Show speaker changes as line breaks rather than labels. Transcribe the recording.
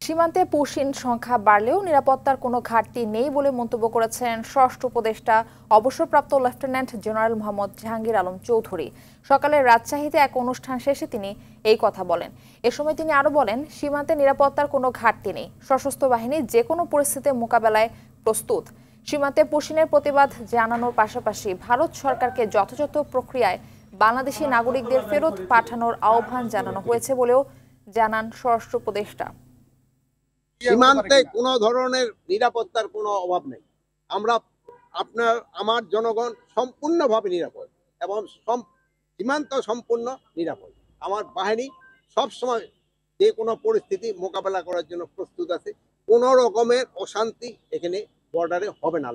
সীমান্তে পশিন সংখ্যা বাড়লেও নিরাপত্তার কোনো ঘাটতি নেই বলে মন্তব্য করেছেন স্বরাষ্ট্র উপদেষ্টা অবসরপ্রাপ্ত লেফটেন্যান্ট জেনারেল মোহাম্মদ জাহাঙ্গীর আলম চৌধুরী। সকালে রাজশাহীতে এক অনুষ্ঠান শেষে তিনি এই কথা বলেন। এ সময় তিনি আরো বলেন, সীমান্তে নিরাপত্তার কোনো ঘাটতি নেই, সশস্ত্র বাহিনী যে কোনো পরিস্থিতি মোকাবেলায় প্রস্তুত। সীমান্তে পশিনের প্রতিবাদ জানানোর পাশাপাশি ভারত সরকারকে যথাযথ প্রক্রিয়ায় বাংলাদেশি নাগরিকদের ফেরত পাঠানোর আহ্বান জানানো হয়েছে বলেও জানান স্বরাষ্ট্র উপদেষ্টা।
সীমান্তে কোনো ধরনের নিরাপত্তার কোনো অভাব নেই। আমরা আমার জনগণ সম্পূর্ণভাবে নিরাপদ এবং সীমান্ত সম্পূর্ণ নিরাপদ। আমার বাহিনী সবসময় যে কোনো পরিস্থিতি মোকাবেলা করার জন্য প্রস্তুত আছে। কোনো রকমের অশান্তি এখানে বর্ডারে হবে না।